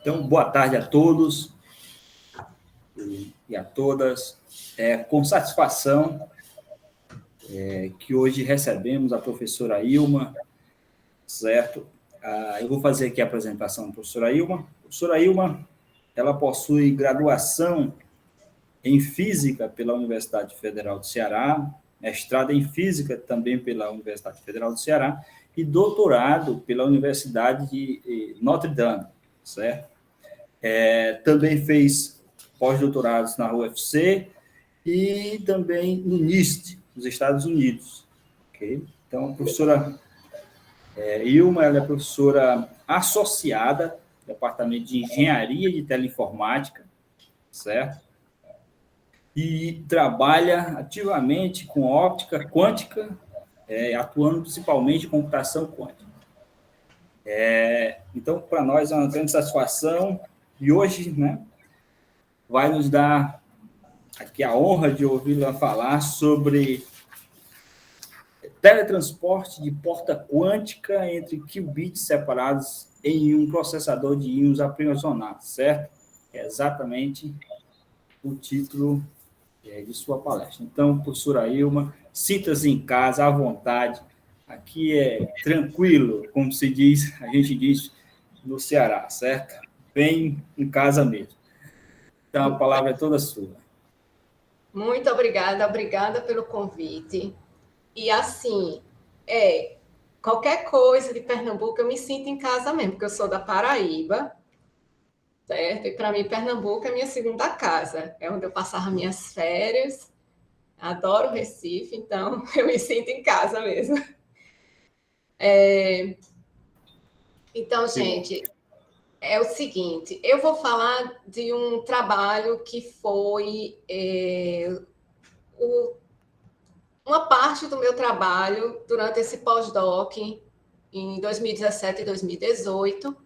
Então, boa tarde a todos e a todas. Com satisfação que hoje recebemos a professora Ilma, certo? Eu vou fazer aqui a apresentação da professora Ilma. A professora Ilma, ela possui graduação em Física pela Universidade Federal do Ceará, mestrado em Física também pela Universidade Federal do Ceará e doutorado pela Universidade de Notre Dame, certo? Também fez pós-doutorados na UFC e também no NIST, nos Estados Unidos. Okay? Então, a professora Ilma, ela é professora associada do Departamento de Engenharia de Teleinformática, certo? E trabalha ativamente com óptica quântica, atuando principalmente em computação quântica. Então, para nós é uma grande satisfação e hoje, né, vai nos dar aqui a honra de ouvi-la falar sobre teletransporte de porta quântica entre qubits separados em um processador de íons aprisionados, certo? É exatamente o título de sua palestra. Então, professora Ilma, sinta-se em casa, à vontade. Aqui é tranquilo, como se diz, a gente diz no Ceará, certo? Bem em casa mesmo. Então, a palavra é toda sua. Muito obrigada pelo convite. E assim, qualquer coisa de Pernambuco eu me sinto em casa mesmo, porque eu sou da Paraíba, certo? E para mim Pernambuco é minha segunda casa, é onde eu passava minhas férias. Adoro Recife, então eu me sinto em casa mesmo. Então, gente, é o seguinte, eu vou falar de um trabalho que foi uma parte do meu trabalho durante esse pós-doc em 2017 e 2018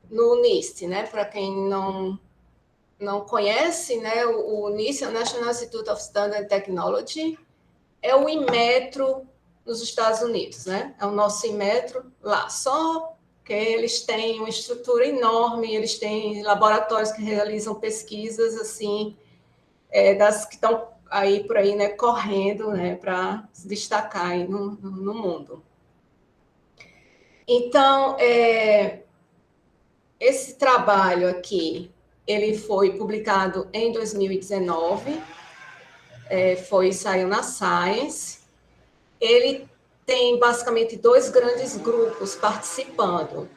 no NIST, né? Para quem não conhece, né? O NIST é o National Institute of Standard and Technology, é o Inmetro nos Estados Unidos, né? É o nosso Inmetro lá, só que eles têm uma estrutura enorme, eles têm laboratórios que realizam pesquisas assim, das que estão aí por aí, né, correndo, né, para se destacar aí no mundo. Então, esse trabalho aqui, ele foi publicado em 2019, saiu na Science. Ele tem basicamente dois grandes grupos participando.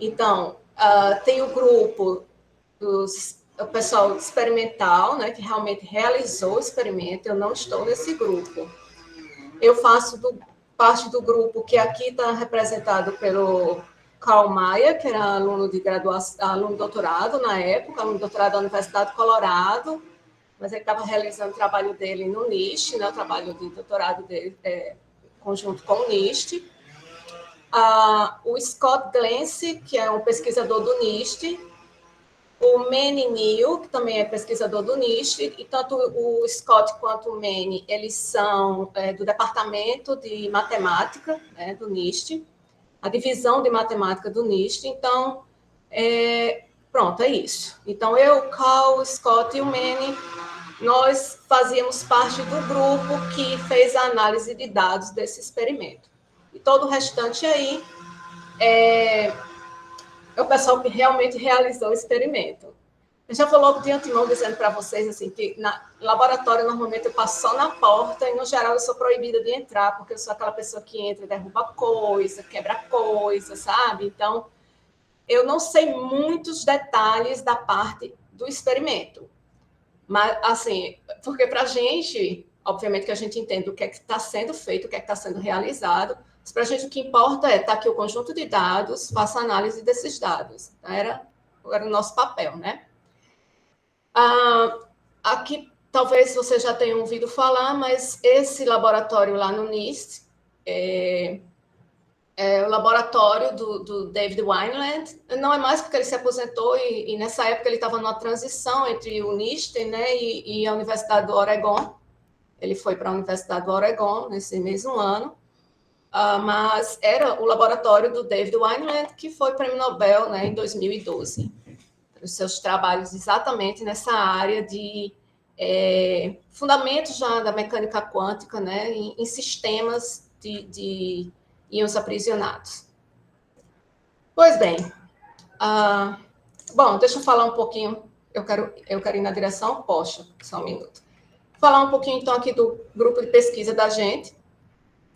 Então, tem o grupo do pessoal experimental, né, que realmente realizou o experimento. Eu não estou nesse grupo. Eu faço parte do grupo que aqui está representado pelo Karl Mayer, que era aluno de graduação, aluno doutorado na época, aluno doutorado da Universidade do Colorado, mas ele estava realizando o trabalho dele no NIST, né, o trabalho de doutorado dele conjunto com o NIST. O Scott Glancy, que é um pesquisador do NIST, o Manny Neal, que também é pesquisador do NIST, e tanto o Scott quanto o Manny, eles são do Departamento de Matemática, né, do NIST, a divisão de matemática do NIST. Então, pronto, é isso. Então, eu, Carl, o Scott e o Manny, nós fazíamos parte do grupo que fez a análise de dados desse experimento. E todo o restante aí é o pessoal que realmente realizou o experimento. Eu já vou logo de antemão dizendo para vocês assim, que na laboratório normalmente eu passo só na porta e no geral eu sou proibida de entrar, porque eu sou aquela pessoa que entra e derruba coisa, quebra coisa, sabe? Então, eu não sei muitos detalhes da parte do experimento. Mas, assim, porque para a gente, obviamente que a gente entende o que é que está sendo feito, o que é que está sendo realizado, mas para a gente o que importa é estar aqui o conjunto de dados, faça análise desses dados. Era o nosso papel, né? Aqui, talvez você já tenha ouvido falar, mas esse laboratório lá no NIST é o laboratório do David Wineland. Não é mais porque ele se aposentou e nessa época ele estava numa transição entre o NIST, né, e a Universidade do Oregon. Ele foi para a Universidade do Oregon nesse mesmo ano. mas era o laboratório do David Wineland, que foi prêmio Nobel, né, em 2012, os seus trabalhos exatamente nessa área de fundamentos já da mecânica quântica, né, em sistemas de íons aprisionados. Pois bem, bom, deixa eu falar um pouquinho, eu quero ir na direção oposta, só um minuto. Falar um pouquinho, então, aqui do grupo de pesquisa da gente.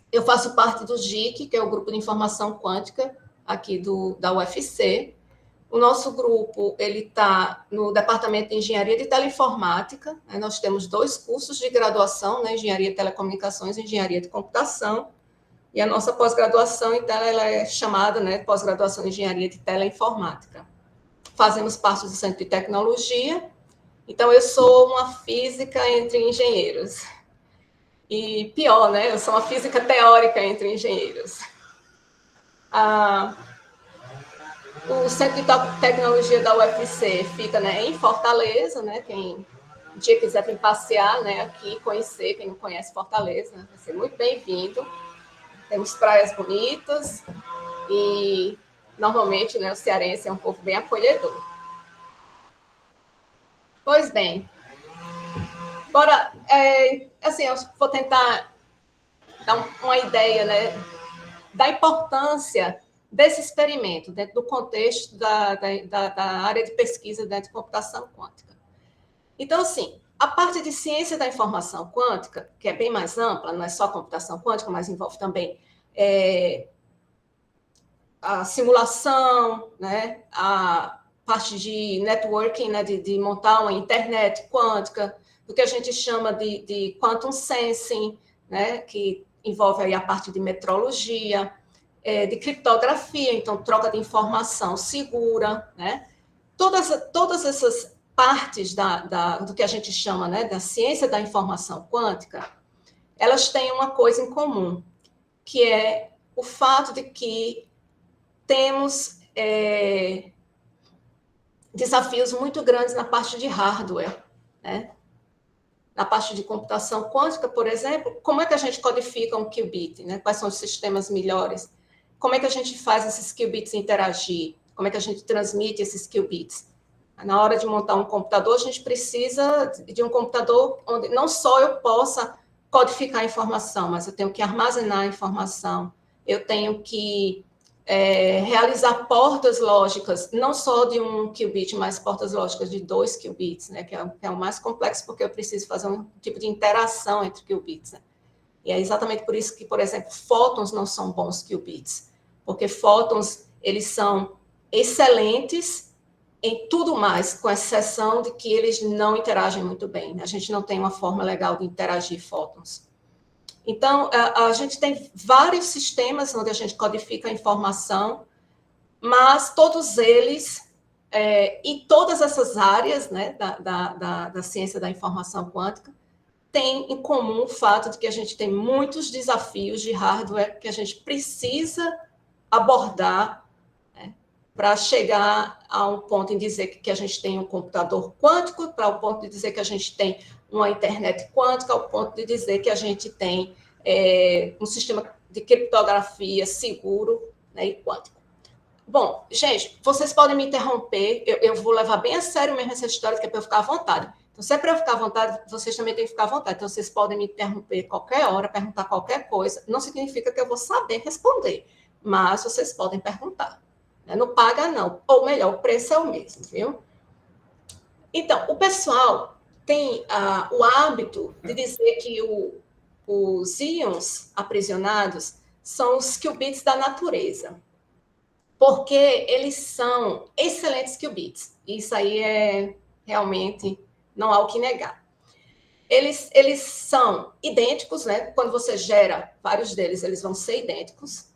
Eu faço parte do GIC, que é o Grupo de Informação Quântica, aqui da UFC. O nosso grupo está no Departamento de Engenharia de Teleinformática. Né? Nós temos 2 cursos de graduação, né? Engenharia de Telecomunicações e Engenharia de Computação. E a nossa pós-graduação, então, ela é chamada, né, pós-graduação em Engenharia de Teleinformática. Fazemos parte do Centro de Tecnologia. Então, eu sou uma física entre engenheiros. E pior, né? Eu sou uma física teórica entre engenheiros. O Centro de Tecnologia da UFC fica, né, em Fortaleza, né? Quem um dia quiser vir passear, né, aqui, conhecer, quem não conhece Fortaleza, né, vai ser muito bem-vindo. Temos praias bonitas e, normalmente, né, o cearense é um povo bem acolhedor. Pois bem, bora, assim, eu vou tentar dar uma ideia, né, da importância desse experimento dentro do contexto da área de pesquisa dentro de computação quântica. Então, assim, a parte de ciência da informação quântica, que é bem mais ampla, não é só computação quântica, mas envolve também a simulação, né, a parte de networking, né, de montar uma internet quântica, do que a gente chama de quantum sensing, né, que envolve aí a parte de metrologia, de criptografia, então troca de informação segura, né? Todas essas partes do que a gente chama, né, da ciência da informação quântica, elas têm uma coisa em comum, que é o fato de que temos desafios muito grandes na parte de hardware, né? Na parte de computação quântica, por exemplo, como é que a gente codifica um qubit, né? Quais são os sistemas melhores? Como é que a gente faz esses qubits interagir? Como é que a gente transmite esses qubits? Na hora de montar um computador, a gente precisa de um computador onde não só eu possa codificar a informação, mas eu tenho que armazenar a informação, eu tenho que realizar portas lógicas, não só de 1 qubit, mas portas lógicas de 2 qubits, né, que é o mais complexo, porque eu preciso fazer um tipo de interação entre qubits, né? E é exatamente por isso que, por exemplo, fótons não são bons qubits, porque fótons, eles são excelentes em tudo mais, com exceção de que eles não interagem muito bem. A gente não tem uma forma legal de interagir fótons. Então, a gente tem vários sistemas onde a gente codifica a informação, mas todos eles, e todas essas áreas, né, da ciência da informação quântica, tem em comum o fato de que a gente tem muitos desafios de hardware que a gente precisa abordar, né, para chegar a um ponto em dizer que a gente tem um computador quântico, para o ponto de dizer que a gente tem uma internet quântica, ao ponto de dizer que a gente tem um sistema de criptografia seguro, né, e quântico. Bom, gente, vocês podem me interromper, eu vou levar bem a sério mesmo essa história, que é para eu ficar à vontade. Então, se é para eu ficar à vontade, vocês também têm que ficar à vontade. Então, vocês podem me interromper qualquer hora, perguntar qualquer coisa. Não significa que eu vou saber responder, mas vocês podem perguntar. Né? Não paga, não. Ou melhor, o preço é o mesmo, viu? Então, o pessoal tem o hábito de dizer que os íons aprisionados são os qubits da natureza, porque eles são excelentes qubits. Isso aí realmente não há o que negar. Eles são idênticos, né? Quando você gera vários deles, eles vão ser idênticos.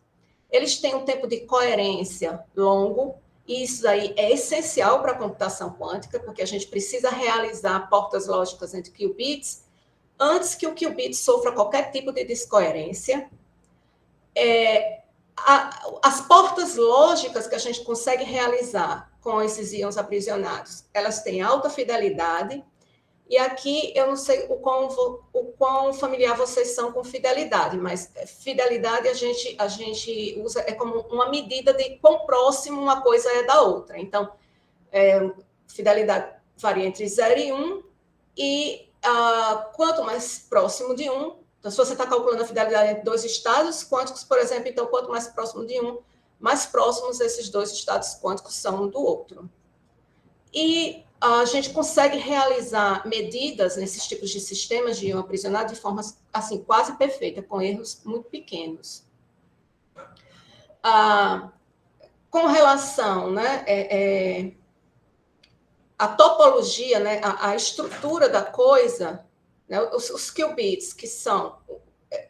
Eles têm um tempo de coerência longo, e isso aí é essencial para a computação quântica, porque a gente precisa realizar portas lógicas entre qubits antes que o qubit sofra qualquer tipo de descoerência. As portas lógicas que a gente consegue realizar com esses íons aprisionados, elas têm alta fidelidade, E aqui eu não sei o quão familiar vocês são com fidelidade, mas fidelidade a gente usa como uma medida de quão próximo uma coisa é da outra. Então, fidelidade varia entre 0 e 1, e quanto mais próximo de 1, então, se você está calculando a fidelidade entre dois estados quânticos, por exemplo, então, quanto mais próximo de 1, mais próximos esses dois estados quânticos são um do outro. E a gente consegue realizar medidas nesses tipos de sistemas de íon aprisionado de forma assim, quase perfeita, com erros muito pequenos. Com relação, né, a topologia, né, a estrutura da coisa, né, os qubits que são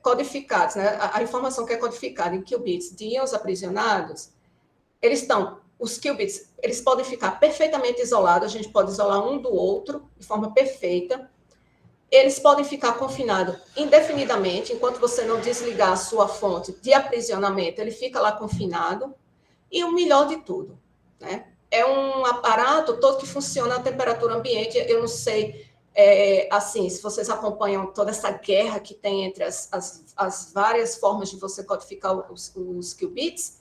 codificados, né, a informação que é codificada em qubits de íons aprisionados, os qubits, eles podem ficar perfeitamente isolados, a gente pode isolar um do outro de forma perfeita. Eles podem ficar confinados indefinidamente, enquanto você não desligar a sua fonte de aprisionamento, ele fica lá confinado. E o melhor de tudo, né? É um aparato todo que funciona a temperatura ambiente. Eu não sei, assim, se vocês acompanham toda essa guerra que tem entre as várias formas de você codificar os qubits,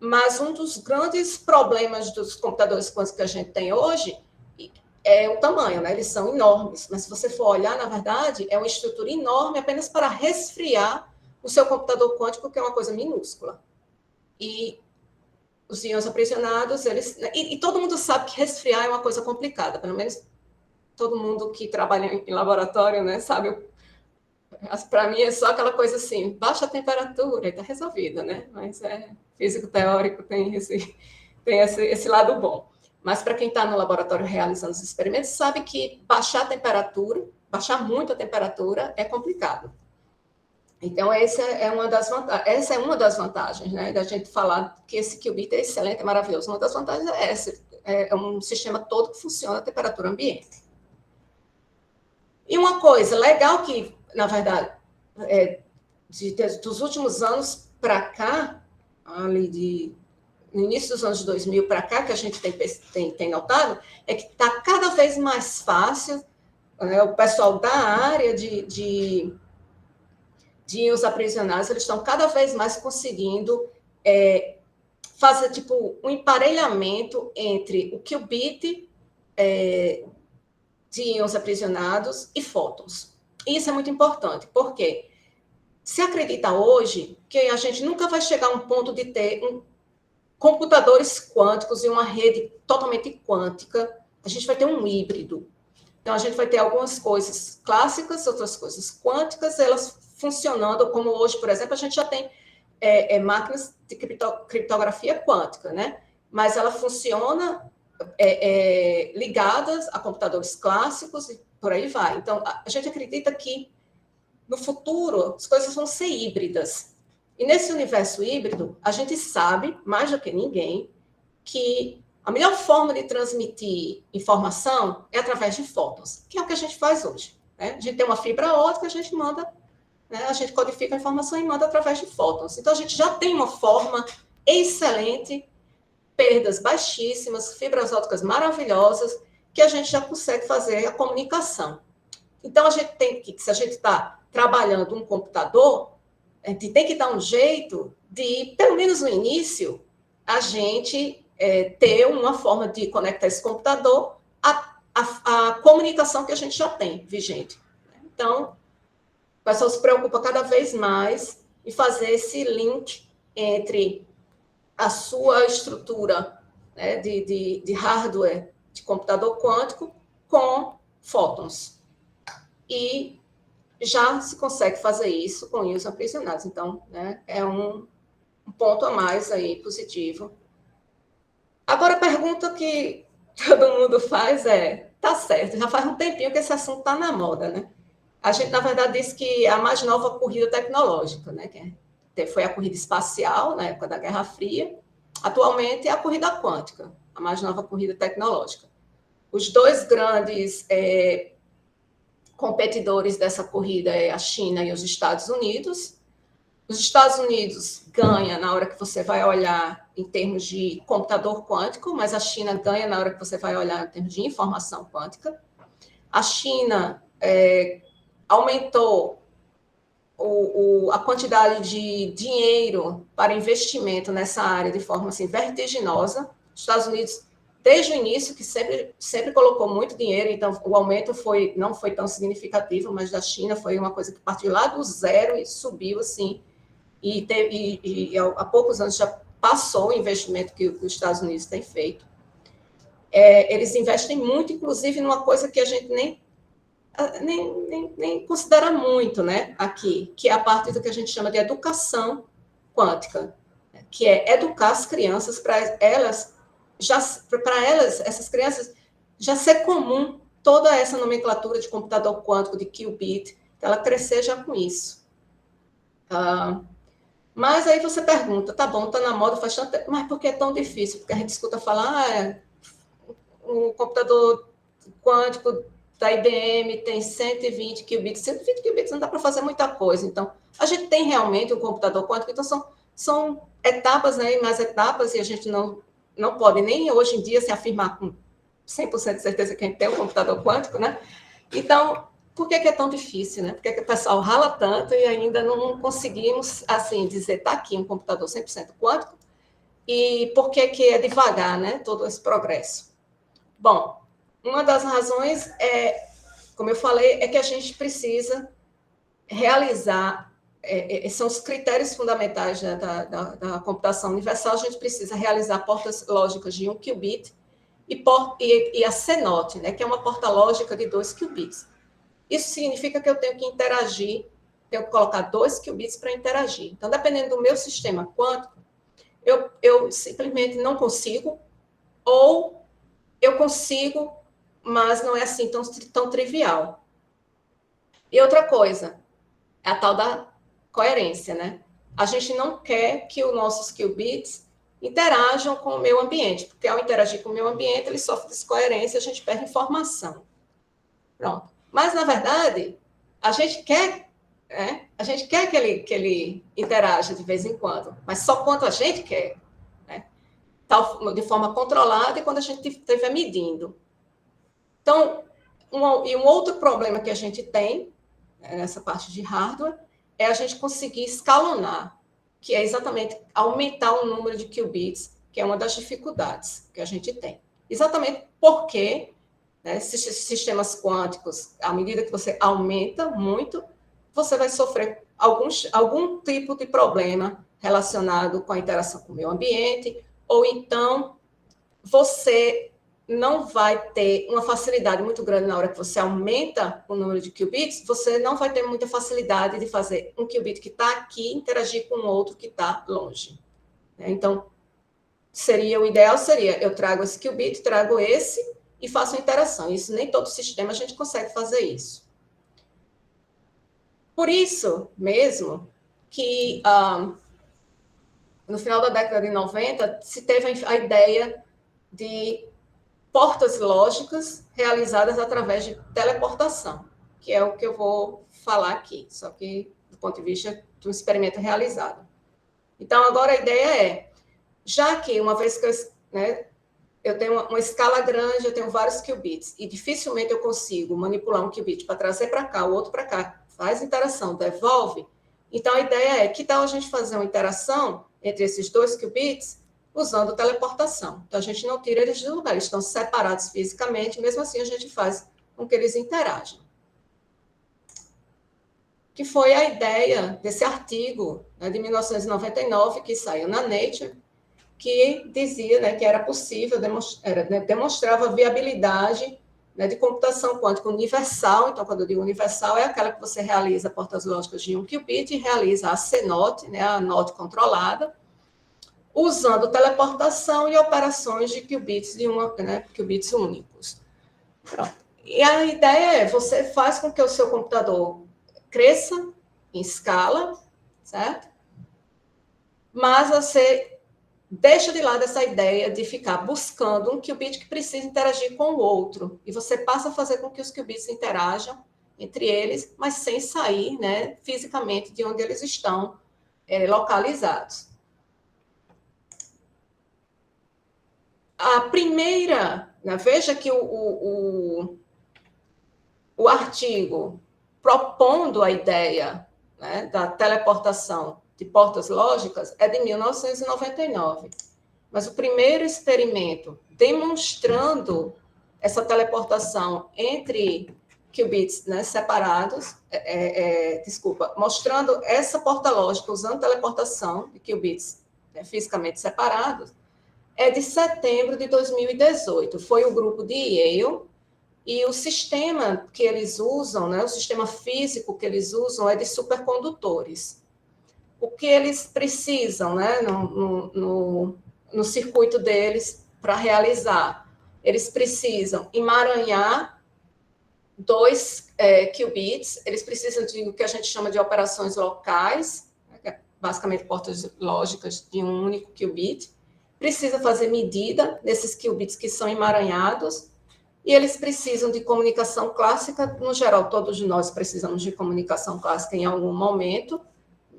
mas um dos grandes problemas dos computadores quânticos que a gente tem hoje é o tamanho, né? Eles são enormes, mas se você for olhar, na verdade, é uma estrutura enorme apenas para resfriar o seu computador quântico, que é uma coisa minúscula. E os íons aprisionados, e todo mundo sabe que resfriar é uma coisa complicada, pelo menos todo mundo que trabalha em laboratório, né, sabe. Para mim é só aquela coisa assim, baixa a temperatura e está resolvida, né? Mas físico teórico tem esse lado bom. Mas para quem está no laboratório realizando os experimentos, sabe que baixar muito a temperatura é complicado. Então, essa é uma das vantagens, né, da gente falar que esse qubit é excelente, é maravilhoso. Uma das vantagens é essa, é um sistema todo que funciona a temperatura ambiente. E uma coisa legal que, na verdade, dos últimos anos para cá, no início dos anos 2000 para cá, que a gente tem notado, é que está cada vez mais fácil, né, o pessoal da área de íons aprisionados, eles estão cada vez mais conseguindo fazer tipo um emparelhamento entre o qubit de íons aprisionados e fótons. E isso é muito importante, porque se acredita hoje que a gente nunca vai chegar a um ponto de ter computadores quânticos e uma rede totalmente quântica, a gente vai ter um híbrido. Então, a gente vai ter algumas coisas clássicas, outras coisas quânticas, elas funcionando, como hoje, por exemplo, a gente já tem máquinas de criptografia quântica, né? Mas ela funciona ligadas a computadores clássicos e por aí vai. Então, a gente acredita que no futuro as coisas vão ser híbridas. E nesse universo híbrido, a gente sabe, mais do que ninguém, que a melhor forma de transmitir informação é através de fótons, que é o que a gente faz hoje, né? A gente tem uma fibra óptica, a gente manda, né, a gente codifica a informação e manda através de fótons. Então, a gente já tem uma forma excelente, perdas baixíssimas, fibras ópticas maravilhosas, que a gente já consegue fazer a comunicação. Então, a gente tem que, se a gente está trabalhando um computador, a gente tem que dar um jeito de, pelo menos no início, a gente ter uma forma de conectar esse computador à comunicação que a gente já tem vigente. Então, o pessoal se preocupa cada vez mais em fazer esse link entre a sua estrutura, né, de hardware de computador quântico com fótons. E já se consegue fazer isso com íons aprisionados. Então, né, é um ponto a mais aí positivo. Agora, a pergunta que todo mundo faz tá certo, já faz um tempinho que esse assunto está na moda, né? A gente, na verdade, disse que é a mais nova corrida tecnológica, né? Que foi a corrida espacial, na época da Guerra Fria. Atualmente é a corrida quântica, a mais nova corrida tecnológica. Os dois grandes competidores dessa corrida é a China e os Estados Unidos. Os Estados Unidos ganha na hora que você vai olhar em termos de computador quântico, mas a China ganha na hora que você vai olhar em termos de informação quântica. A China aumentou a quantidade de dinheiro para investimento nessa área de forma assim, vertiginosa. Os Estados Unidos, desde o início, que sempre colocou muito dinheiro, então o aumento não foi tão significativo, mas da China foi uma coisa que partiu lá do zero e subiu assim, e há poucos anos já passou o investimento que os Estados Unidos têm feito. Eles investem muito, inclusive, numa coisa que a gente nem considera muito, né, aqui, que é a parte do que a gente chama de educação quântica, que é educar as crianças para elas, essas crianças, já ser comum toda essa nomenclatura de computador quântico, de qubit, ela crescer já com isso. Mas aí você pergunta, tá bom, tá na moda faz tanto tempo, mas por que é tão difícil? Porque a gente escuta falar, um computador quântico da IBM tem 120 qubits. 120 qubits não dá para fazer muita coisa. Então, a gente tem realmente um computador quântico, então são etapas, né, mais etapas, e a gente não pode nem hoje em dia se afirmar com 100% de certeza que a gente tem um computador quântico, né? Então, por que é tão difícil, né? Por que o pessoal rala tanto e ainda não conseguimos, assim, dizer, está aqui um computador 100% quântico, e por que é devagar, né, todo esse progresso? Bom, uma das razões como eu falei, é que a gente precisa realizar, são os critérios fundamentais, né, da computação universal, a gente precisa realizar portas lógicas de 1 qubit e a CNOT, né, que é uma porta lógica de 2 qubits. Isso significa que eu tenho que interagir, tenho que colocar 2 qubits para interagir. Então, dependendo do meu sistema quântico, eu simplesmente não consigo, ou eu consigo, mas não é assim tão trivial. E outra coisa, é a tal da coerência, né? A gente não quer que os nossos qubits interajam com o meio ambiente, porque ao interagir com o meio ambiente, ele sofre descoerência, a gente perde informação. Pronto. Mas, na verdade, a gente quer que ele interaja de vez em quando, mas só quando a gente quer, né? De forma controlada e quando a gente estiver medindo. Então, um outro problema que a gente tem, né, nessa parte de hardware, é a gente conseguir escalonar, que é exatamente aumentar o número de qubits, que é uma das dificuldades que a gente tem. Exatamente porque, né, sistemas quânticos, à medida que você aumenta muito, você vai sofrer algum tipo de problema relacionado com a interação com o meio ambiente, ou então você não vai ter uma facilidade muito grande na hora que você aumenta o número de qubits, você não vai ter muita facilidade de fazer um qubit que está aqui interagir com outro que está longe. Então, o ideal seria, eu trago esse qubit, trago esse e faço uma interação. Isso, nem todo sistema a gente consegue fazer isso. Por isso mesmo que, no final da década de 90, se teve a ideia de portas lógicas realizadas através de teleportação, que é o que eu vou falar aqui, só que do ponto de vista de um experimento realizado. Então, agora a ideia é, já que uma vez que eu tenho uma escala grande, eu tenho vários qubits, e dificilmente eu consigo manipular um qubit para trazer para cá, o outro para cá, faz interação, devolve, então a ideia é, que tal a gente fazer uma interação entre esses 2 qubits usando teleportação. Então, a gente não tira eles do lugar, eles estão separados fisicamente, mesmo assim a gente faz com que eles interajam. Que foi a ideia desse artigo, né, de 1999, que saiu na Nature, que dizia, né, que era possível, demonstrava a viabilidade, né, de computação quântica universal. Então, quando eu digo universal, é aquela que você realiza portas lógicas de 1 qubit e realiza a CNOT, né, a NOT controlada, usando teleportação e operações de qubits, qubits únicos. Pronto. E a ideia é, você faz com que o seu computador cresça em escala, certo? Mas você deixa de lado essa ideia de ficar buscando um qubit que precisa interagir com o outro, e você passa a fazer com que os qubits interajam entre eles, mas sem sair, né, fisicamente de onde eles estão localizados. A primeira, né, veja que o artigo propondo a ideia, né, da teleportação de portas lógicas é de 1999. Mas o primeiro experimento demonstrando essa teleportação entre qubits, né, separados, mostrando essa porta lógica usando teleportação de qubits, né, fisicamente separados, é de setembro de 2018. Foi o grupo de Yale, e o sistema que eles usam, né, o sistema físico que eles usam é de supercondutores. O que eles precisam, né, no circuito deles para realizar? Eles precisam emaranhar 2 qubits, eles precisam de o que a gente chama de operações locais, né, basicamente portas lógicas de um único qubit, precisa fazer medida nesses qubits que são emaranhados, e eles precisam de comunicação clássica. No geral, todos nós precisamos de comunicação clássica em algum momento,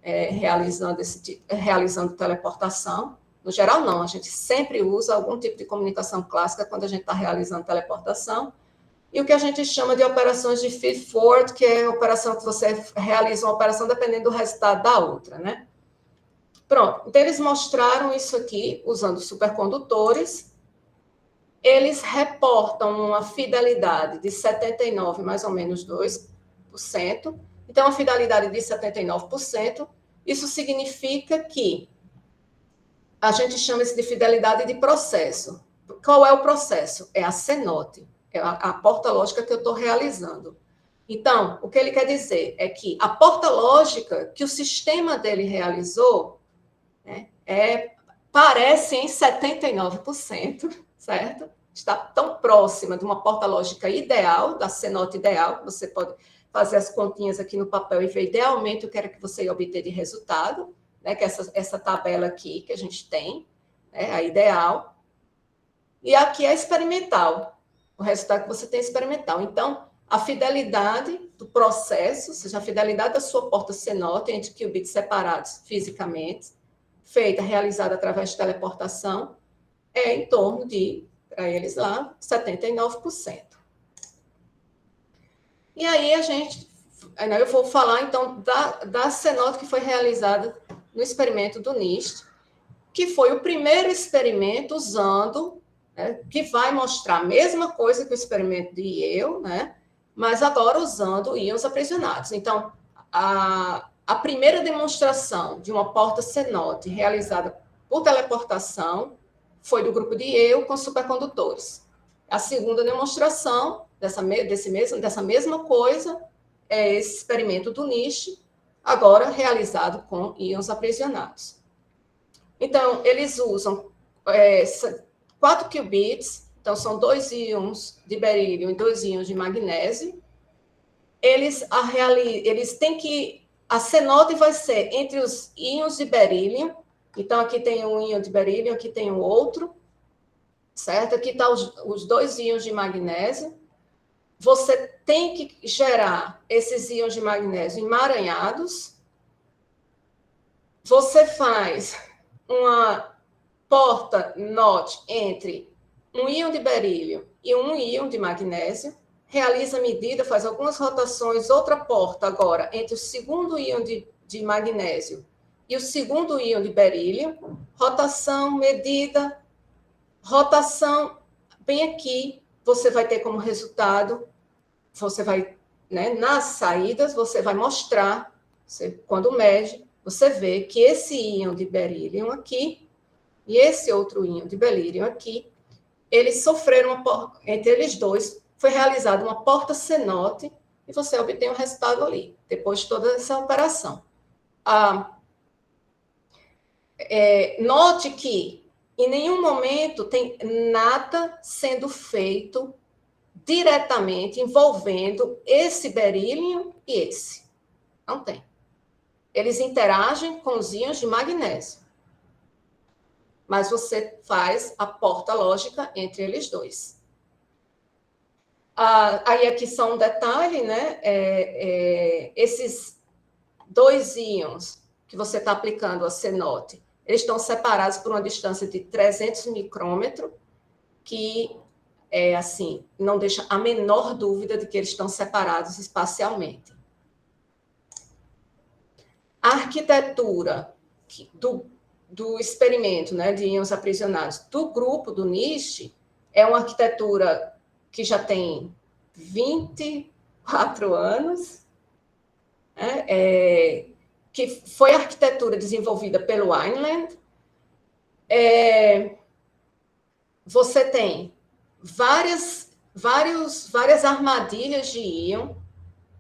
realizando teleportação. No geral, não, a gente sempre usa algum tipo de comunicação clássica quando a gente está realizando teleportação. E o que a gente chama de operações de feed-forward, que é a operação que você realiza uma operação dependendo do resultado da outra, né? Pronto, então eles mostraram isso aqui usando supercondutores. Eles reportam uma fidelidade de 79, mais ou menos 2%. Então, a fidelidade de 79%, isso significa que a gente chama isso de fidelidade de processo. Qual é o processo? É a CNOT, é a porta lógica que eu estou realizando. Então, o que ele quer dizer é que a porta lógica que o sistema dele realizou, né, parece em 79%, certo? Está tão próxima de uma porta lógica ideal, da CNOT ideal, você pode fazer as continhas aqui no papel e ver idealmente o que era que você ia obter de resultado, né, que é essa tabela aqui que a gente tem, né, a ideal, e aqui é a experimental, o resultado que você tem experimental. Então, a fidelidade do processo, ou seja, a fidelidade da sua porta CNOT entre qubits separados fisicamente, realizada através de teleportação, é em torno de, para eles lá, 79%. E aí eu vou falar então da CNOT que foi realizada no experimento do NIST, que foi o primeiro experimento usando, né, que vai mostrar a mesma coisa que o experimento de Yale, né, mas agora usando íons aprisionados. Então, a primeira demonstração de uma porta CNOT realizada por teleportação foi do grupo de Yale com supercondutores. A segunda demonstração dessa mesma coisa é esse experimento do NIST, agora realizado com íons aprisionados. Então, eles usam 4 qubits, então são 2 íons de berílio e 2 íons de magnésio. Eles têm que... A CNOT vai ser entre os íons de berílio, então aqui tem um íon de berílio, aqui tem um outro, certo? Aqui estão os 2 íons de magnésio. Você tem que gerar esses íons de magnésio emaranhados. Você faz uma porta NOT entre um íon de berílio e um íon de magnésio, realiza a medida, faz algumas rotações, outra porta agora entre o segundo íon de magnésio e o segundo íon de berílio, rotação, medida, rotação, bem aqui, você vai ter como resultado, você vai, né, nas saídas, você vai mostrar, quando mede, você vê que esse íon de berílio aqui e esse outro íon de berílio aqui, eles sofreram, entre eles dois, foi realizada uma porta CNOT e você obtém o resultado ali, depois de toda essa operação. Note que em nenhum momento tem nada sendo feito diretamente envolvendo esse berílio e esse. Não tem. Eles interagem com os íons de magnésio. Mas você faz a porta lógica entre eles dois. Aí aqui só um detalhe, né? Esses 2 íons que você está aplicando a CNOT, eles estão separados por uma distância de 300 micrômetros, que assim, não deixa a menor dúvida de que eles estão separados espacialmente. A arquitetura do experimento, né, de íons aprisionados do grupo do NIST é uma arquitetura que já tem 24 anos, né, que foi a arquitetura desenvolvida pelo Wineland. Você tem várias armadilhas de íon,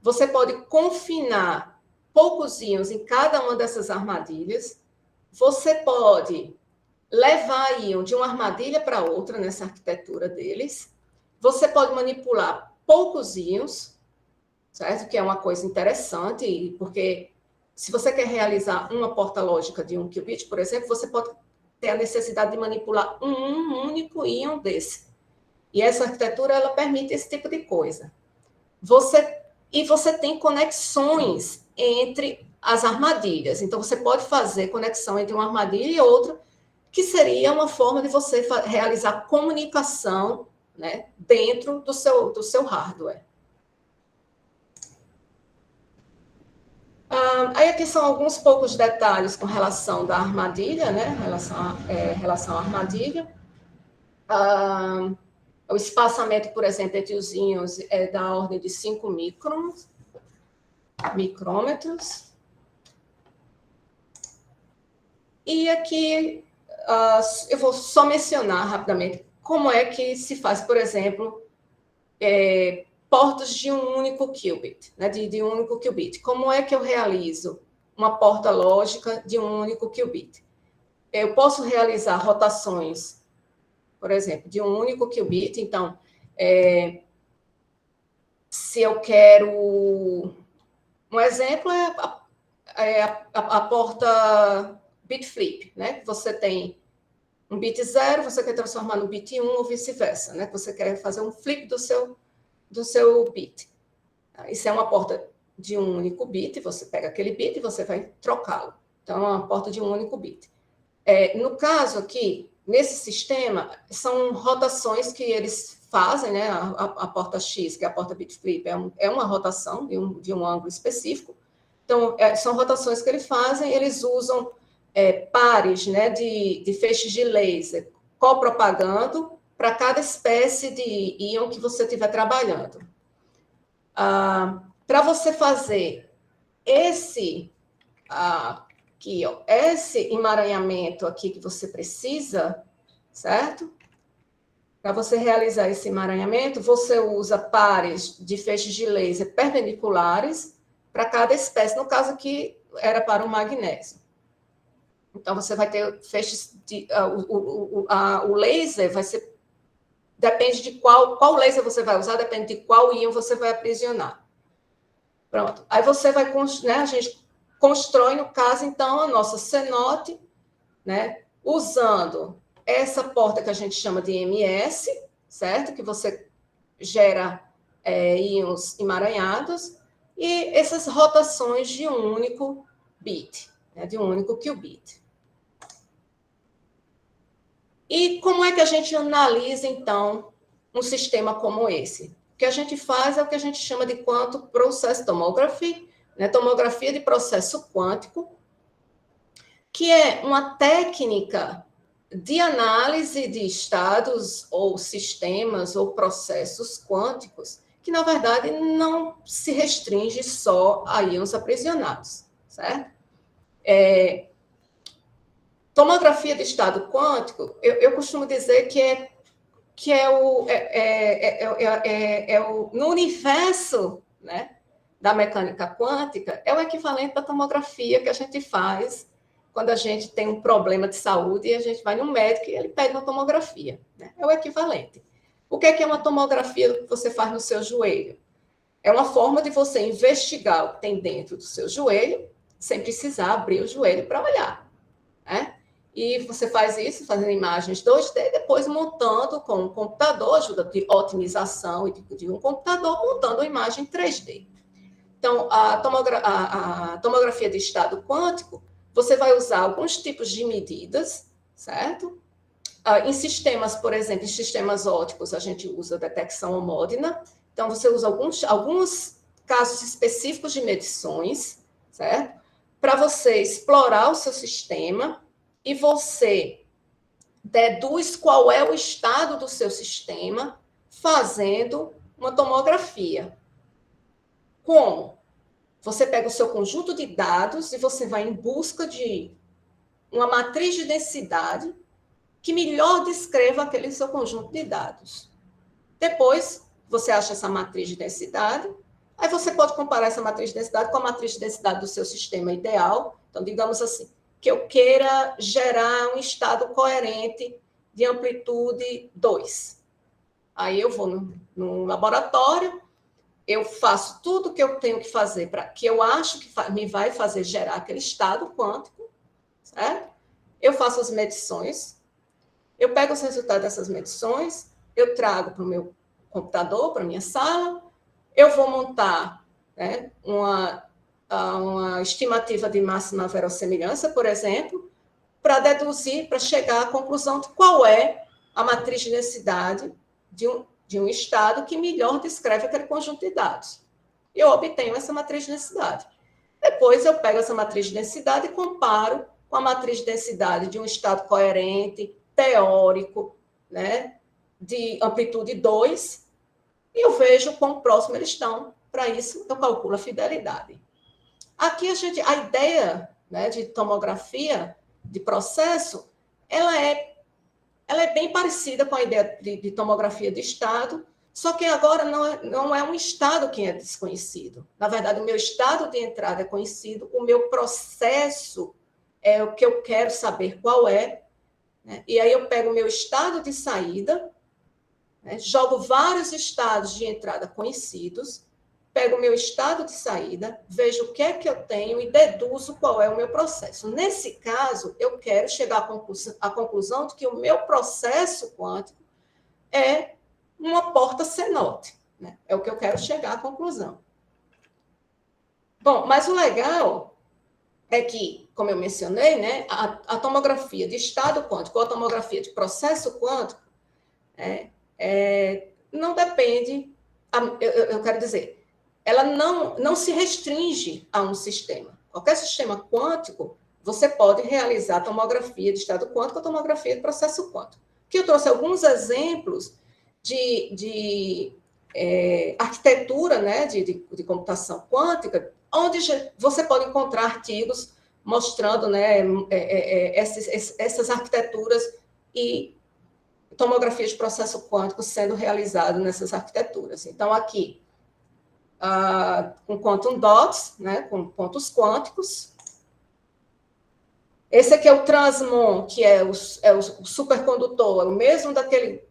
você pode confinar poucos íons em cada uma dessas armadilhas, você pode levar íon de uma armadilha para outra nessa arquitetura deles, você pode manipular poucos íons, certo? Que é uma coisa interessante, porque se você quer realizar uma porta lógica de 1 qubit, por exemplo, você pode ter a necessidade de manipular um único íon desse. E essa arquitetura, ela permite esse tipo de coisa. Você tem conexões entre as armadilhas. Então, você pode fazer conexão entre uma armadilha e outra, que seria uma forma de você realizar comunicação, né, dentro do seu hardware. Aí aqui são alguns poucos detalhes com relação da armadilha, né? Relação à armadilha. O espaçamento, por exemplo, entre os íons é da ordem de 5 micrômetros. E aqui eu vou só mencionar rapidamente como é que se faz, por exemplo, portas de um único qubit, né, de um único qubit. Como é que eu realizo uma porta lógica de um único qubit? Eu posso realizar rotações, por exemplo, de um único qubit. Então, se eu quero... Um exemplo é a porta bit flip, né? Você tem um bit 0, você quer transformar no bit 1 ou vice-versa, né? Você quer fazer um flip do seu bit. Isso é uma porta de um único bit, você pega aquele bit e você vai trocá-lo. Então, é uma porta de um único bit. No caso aqui, nesse sistema, são rotações que eles fazem, né? A porta X, que é a porta bit flip, é uma rotação de um ângulo específico. Então, são rotações que eles fazem, eles usam pares, né, de feixes de laser copropagando para cada espécie de íon que você estiver trabalhando. Para você fazer esse emaranhamento aqui que você precisa, certo? Para você realizar esse emaranhamento, você usa pares de feixes de laser perpendiculares para cada espécie. No caso aqui, era para o magnésio. Então, você vai ter feixes de... o laser vai ser... Depende de qual laser você vai usar, depende de qual íon você vai aprisionar. Pronto. Aí você vai... Né, a gente constrói, no caso, então, a nossa CNOT, né, usando essa porta que a gente chama de MS, certo? Que você gera íons emaranhados, e essas rotações de um único bit, né, de um único qubit. E como é que a gente analisa, então, um sistema como esse? O que a gente faz é o que a gente chama de Quantum Process Tomography, né, tomografia de processo quântico, que é uma técnica de análise de estados ou sistemas ou processos quânticos que, na verdade, não se restringe só a íons aprisionados, certo? Tomografia de estado quântico, eu costumo dizer que no universo, né, da mecânica quântica, é o equivalente da tomografia que a gente faz quando a gente tem um problema de saúde e a gente vai no médico e ele pede uma tomografia, né? É o equivalente. O que é uma tomografia que você faz no seu joelho? É uma forma de você investigar o que tem dentro do seu joelho, sem precisar abrir o joelho para olhar, né? E você faz isso fazendo imagens 2D, depois montando com um computador, ajuda de otimização de um computador, montando uma imagem 3D. Então, a tomografia de estado quântico, você vai usar alguns tipos de medidas, certo? Em sistemas, por exemplo, em sistemas ópticos, a gente usa detecção homódina. Então, você usa alguns casos específicos de medições, certo? Para você explorar o seu sistema e você deduz qual é o estado do seu sistema fazendo uma tomografia. Como? Você pega o seu conjunto de dados e você vai em busca de uma matriz de densidade que melhor descreva aquele seu conjunto de dados. Depois, você acha essa matriz de densidade, aí você pode comparar essa matriz de densidade com a matriz de densidade do seu sistema ideal. Então, digamos assim, que eu queira gerar um estado coerente de amplitude 2. Aí eu vou no laboratório, eu faço tudo o que eu tenho que fazer para que eu acho que me vai fazer gerar aquele estado quântico, certo? Eu faço as medições, eu pego os resultados dessas medições, eu trago para o meu computador, para a minha sala, eu vou montar, né, uma estimativa de máxima verossimilhança, por exemplo, para deduzir, para chegar à conclusão de qual é a matriz de densidade de um estado que melhor descreve aquele conjunto de dados. Eu obtenho essa matriz de densidade. Depois eu pego essa matriz de densidade e comparo com a matriz de densidade de um estado coerente, teórico, né, de amplitude 2, e eu vejo quão próximo eles estão. Para isso, eu calculo a fidelidade. Aqui, a ideia, né, de tomografia de processo, ela é bem parecida com a ideia de tomografia de estado, só que agora não é um estado que é desconhecido. Na verdade, o meu estado de entrada é conhecido, o meu processo é o que eu quero saber qual é, né? E aí eu pego o meu estado de saída, né? Jogo vários estados de entrada conhecidos, pego o meu estado de saída, vejo o que é que eu tenho e deduzo qual é o meu processo. Nesse caso, eu quero chegar à conclusão de que o meu processo quântico é uma porta CNOT, né? É o que eu quero chegar à conclusão. Bom, mas o legal é que, como eu mencionei, né, a tomografia de estado quântico ou a tomografia de processo quântico não depende, eu quero dizer, ela não se restringe a um sistema. Qualquer sistema quântico, você pode realizar tomografia de estado quântico ou tomografia de processo quântico. Aqui eu trouxe alguns exemplos de arquitetura, né, de computação quântica, onde você pode encontrar artigos mostrando, né, essas arquiteturas e tomografia de processo quântico sendo realizado nessas arquiteturas. Então, aqui, com quantum dots, né, com pontos quânticos. Esse aqui é o transmon, que é o supercondutor, é o mesmo daquele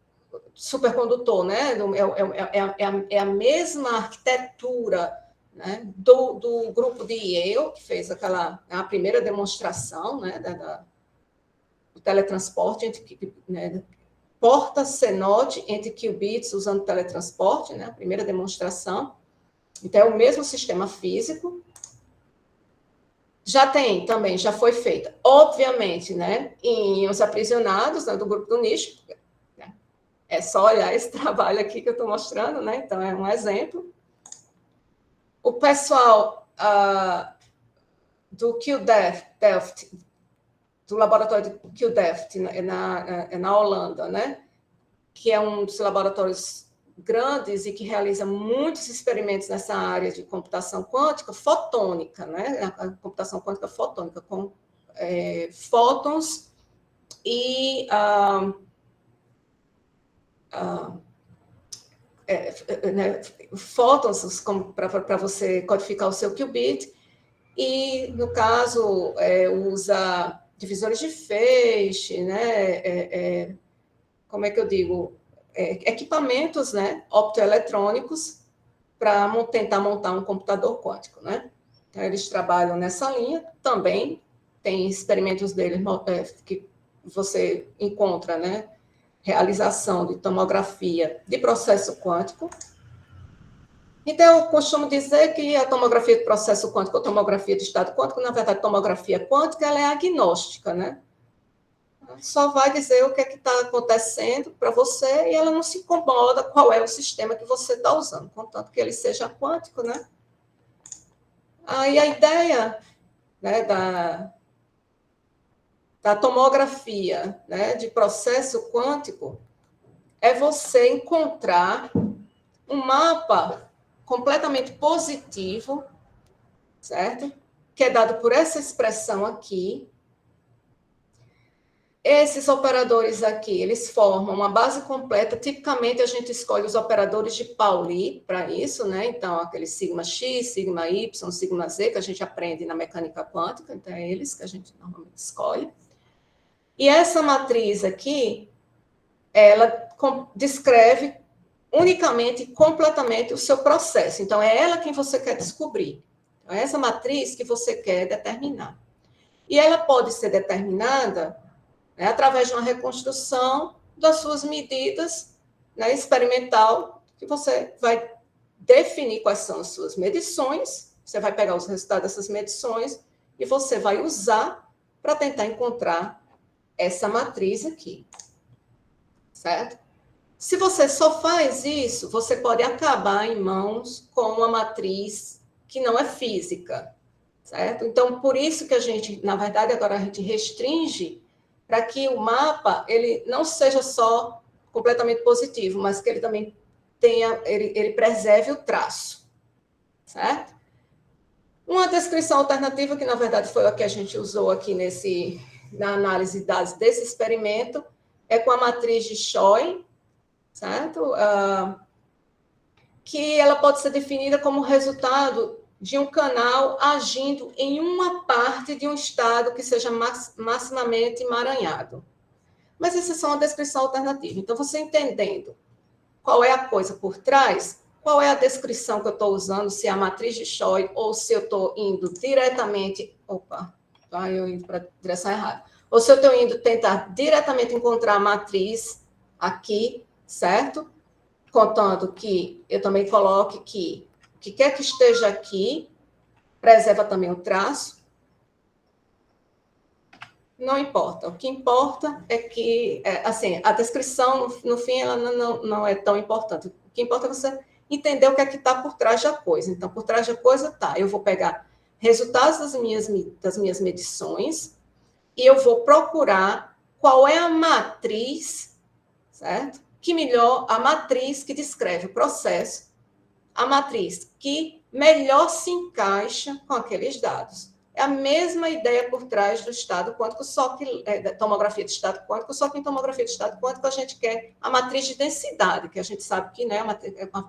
supercondutor, né? É a mesma arquitetura, né, do grupo de Yale, que fez a primeira demonstração, né, do teletransporte, né, porta CNOT entre qubits usando teletransporte, né, a primeira demonstração. Então, é o mesmo sistema físico. Já foi feita, obviamente, né, em íons aprisionados, né, do grupo do nicho. Né? É só olhar esse trabalho aqui que eu estou mostrando, né? Então, é um exemplo. O pessoal do QDelft, do laboratório de QDelft, na Holanda, né? Que é um dos laboratórios grandes e que realiza muitos experimentos nessa área de computação quântica fotônica, né? A computação quântica fotônica, com fótons e fótons para você codificar o seu qubit, e, no caso, usa divisores de feixe, né? Como é que eu digo? Equipamentos, né, optoeletrônicos para tentar montar um computador quântico, né? Então, eles trabalham nessa linha. Também tem experimentos deles que você encontra, né, realização de tomografia de processo quântico. Então, eu costumo dizer que a tomografia de processo quântico ou tomografia de estado quântico, na verdade, a tomografia quântica, ela é agnóstica, né? Só vai dizer o que é que está acontecendo para você e ela não se incomoda qual é o sistema que você está usando, contanto que ele seja quântico, né? Aí a ideia, né, da tomografia, né, de processo quântico é você encontrar um mapa completamente positivo, certo? Que é dado por essa expressão aqui. Esses operadores aqui, eles formam uma base completa. Tipicamente, a gente escolhe os operadores de Pauli para isso, né? Então, aquele sigma x, sigma y, sigma z, que a gente aprende na mecânica quântica. Então, é eles que a gente normalmente escolhe. E essa matriz aqui, ela descreve unicamente, completamente o seu processo. Então, é ela quem você quer descobrir. Então, é essa matriz que você quer determinar. E ela pode ser determinada, né, através de uma reconstrução das suas medidas, né, experimental, que você vai definir quais são as suas medições, você vai pegar os resultados dessas medições e você vai usar para tentar encontrar essa matriz aqui, certo? Se você só faz isso, você pode acabar em mãos com uma matriz que não é física, certo? Então, por isso que a gente, na verdade, agora a gente restringe para que o mapa ele não seja só completamente positivo, mas que ele também tenha, ele preserve o traço, certo? Uma descrição alternativa, que na verdade foi a que a gente usou aqui na análise de dados desse experimento, é com a matriz de Choi, certo? Que ela pode ser definida como resultado de um canal agindo em uma parte de um estado que seja maximamente emaranhado. Mas essa é só uma descrição alternativa. Então, você entendendo qual é a coisa por trás, qual é a descrição que eu estou usando, se é a matriz de Choi ou se eu estou indo diretamente... Opa, eu indo para a direção errada. Ou se eu estou indo tentar diretamente encontrar a matriz aqui, certo? Contando que eu também coloque que o que quer que esteja aqui preserva também o traço. Não importa. O que importa é que, assim, a descrição, no fim, ela não é tão importante. O que importa é você entender o que é que está por trás da coisa. Então, por trás da coisa tá, eu vou pegar resultados das minhas medições e eu vou procurar qual é a matriz, certo? A matriz que descreve o processo, a matriz que melhor se encaixa com aqueles dados. É a mesma ideia por trás do estado quântico, só que da tomografia de estado quântico, só que em tomografia de estado quântico a gente quer a matriz de densidade, que a gente sabe que, né,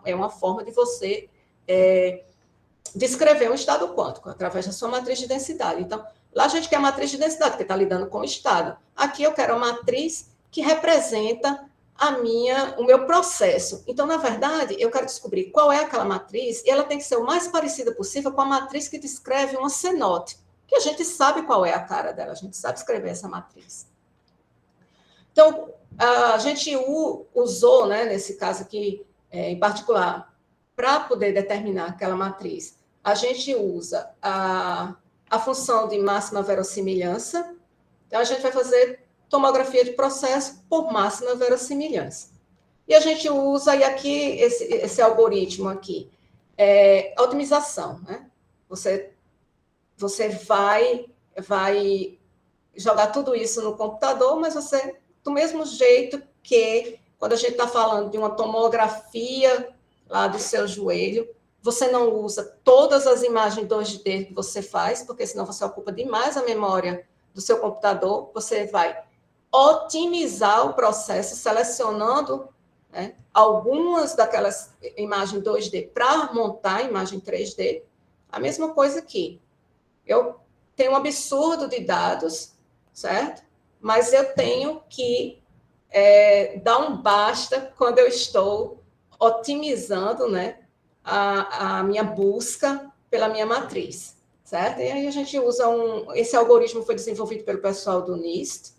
é uma forma de você descrever um estado quântico através da sua matriz de densidade. Então, lá a gente quer a matriz de densidade, porque está lidando com o estado. Aqui eu quero a matriz que representa o meu processo. Então, na verdade, eu quero descobrir qual é aquela matriz e ela tem que ser o mais parecida possível com a matriz que descreve uma cenote, que a gente sabe qual é a cara dela, a gente sabe escrever essa matriz. Então, a gente usou, né, nesse caso aqui, em particular, para poder determinar aquela matriz, a gente usa a função de máxima verossimilhança. Então, a gente vai fazer tomografia de processo por máxima verossimilhança. E a gente usa, e aqui, esse algoritmo aqui, a otimização, né? Você vai jogar tudo isso no computador, mas você, do mesmo jeito que quando a gente está falando de uma tomografia lá do seu joelho, você não usa todas as imagens 2D que você faz, porque senão você ocupa demais a memória do seu computador, você vai otimizar o processo, selecionando, né, algumas daquelas imagens 2D para montar a imagem 3D. A mesma coisa aqui. Eu tenho um absurdo de dados, certo? Mas eu tenho que dar um basta quando eu estou otimizando, né, a minha busca pela minha matriz, certo? E aí a gente usa esse algoritmo foi desenvolvido pelo pessoal do NIST.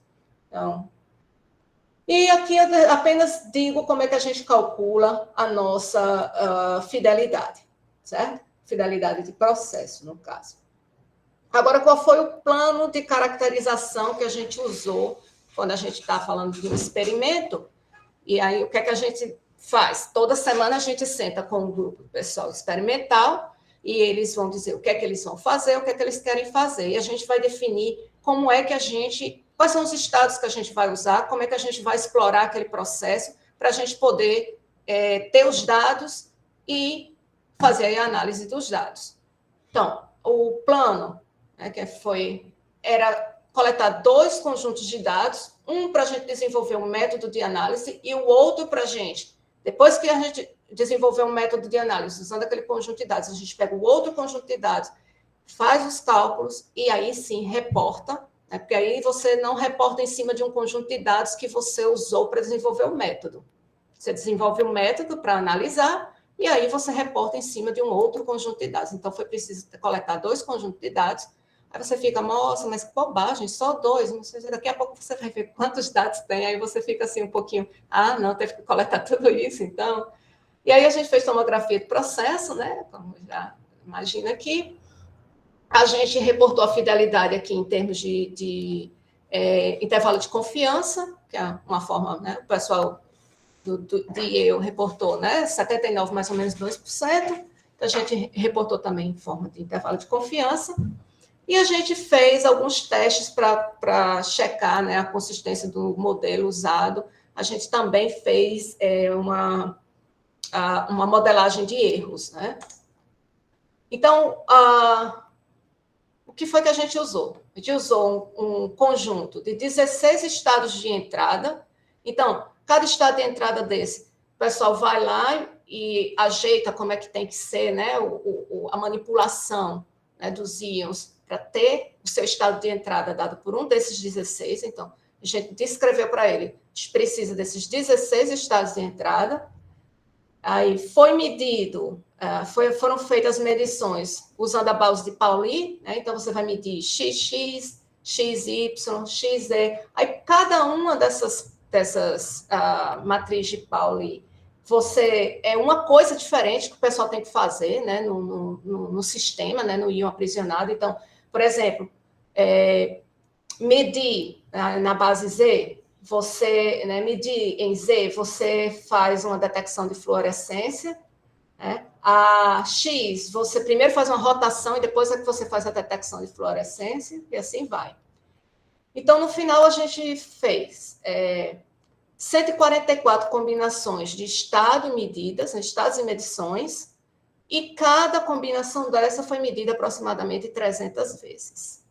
Então, e aqui eu apenas digo como é que a gente calcula a nossa fidelidade, certo? Fidelidade de processo, no caso. Agora, qual foi o plano de caracterização que a gente usou quando a gente está falando de um experimento, e aí o que é que a gente faz? Toda semana a gente senta com o grupo do pessoal experimental e eles vão dizer o que é que eles vão fazer, o que é que eles querem fazer, e a gente vai definir como é que a gente, quais são os estados que a gente vai usar, como é que a gente vai explorar aquele processo para a gente poder ter os dados e fazer a análise dos dados. Então, o plano, né, era coletar 2 conjuntos de dados, um para a gente desenvolver um método de análise e o outro para a gente, depois que a gente desenvolver um método de análise, usando aquele conjunto de dados, a gente pega o outro conjunto de dados, faz os cálculos e aí sim reporta, né, porque aí você não reporta em cima de um conjunto de dados que você usou para desenvolver o método. Você desenvolve um método para analisar e aí você reporta em cima de um outro conjunto de dados. Então, foi preciso coletar 2 conjuntos de dados. Aí você fica, nossa, mas que bobagem, só 2. Não sei, daqui a pouco você vai ver quantos dados tem. Aí você fica assim um pouquinho, não, teve que coletar tudo isso, então. E aí a gente fez tomografia de processo, né? Como já imagina aqui. A gente reportou a fidelidade aqui em termos de intervalo de confiança, que é uma forma, né? O pessoal de Yale reportou, né? 79, mais ou menos 2%. Então, a gente reportou também em forma de intervalo de confiança. E a gente fez alguns testes para checar, né, a consistência do modelo usado. A gente também fez uma modelagem de erros, né? Então, o que foi que a gente usou? A gente usou um conjunto de 16 estados de entrada. Então, cada estado de entrada desse, o pessoal vai lá e ajeita como é que tem que ser, né, a manipulação, né, dos íons para ter o seu estado de entrada dado por um desses 16. Então, a gente descreveu para ele, a gente precisa desses 16 estados de entrada. Aí foi medido, foram feitas medições usando a base de Pauli, né? Então você vai medir XX, XY, XZ. Aí cada uma dessas matrizes de Pauli, é uma coisa diferente que o pessoal tem que fazer, né? No sistema, né? No íon aprisionado. Então, por exemplo, medir na base Z, você, né, medir em Z, você faz uma detecção de fluorescência, né? A X, você primeiro faz uma rotação e depois é que você faz a detecção de fluorescência, e assim vai. Então, no final, a gente fez 144 combinações de estado medidas, estados e medições, e cada combinação dessa foi medida aproximadamente 300 vezes.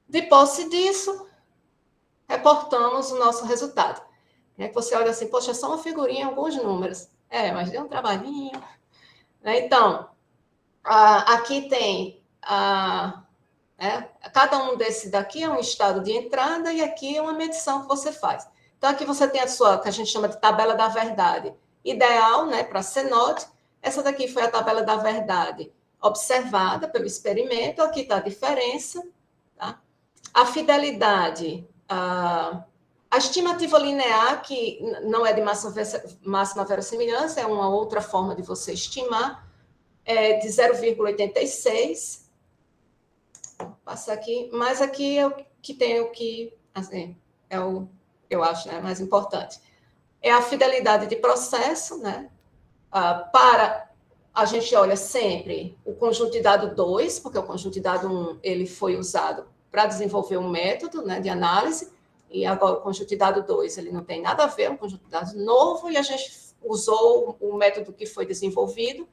De posse disso, reportamos o nosso resultado. É que você olha assim, poxa, é só uma figurinha, alguns números. Mas deu um trabalhinho. Então, aqui tem cada um desses daqui é um estado de entrada e aqui é uma medição que você faz. Então, aqui você tem a sua, que a gente chama de tabela da verdade ideal, né, para CNOT. Essa daqui foi a tabela da verdade observada pelo experimento. Aqui está a diferença. Tá? A fidelidade, a estimativa linear, que não é de máxima verossimilhança, é uma outra forma de você estimar, é de 0,86. Vou passar aqui, mas aqui é o que tem o que, assim, eu acho, né, mais importante. É a fidelidade de processo, né? A gente olha sempre o conjunto de dado 2, porque o conjunto de dado 1 ele foi usado para desenvolver um método, né, de análise, e agora o conjunto de dado 2 ele não tem nada a ver, é um conjunto de dados novo, e a gente usou o método que foi desenvolvido,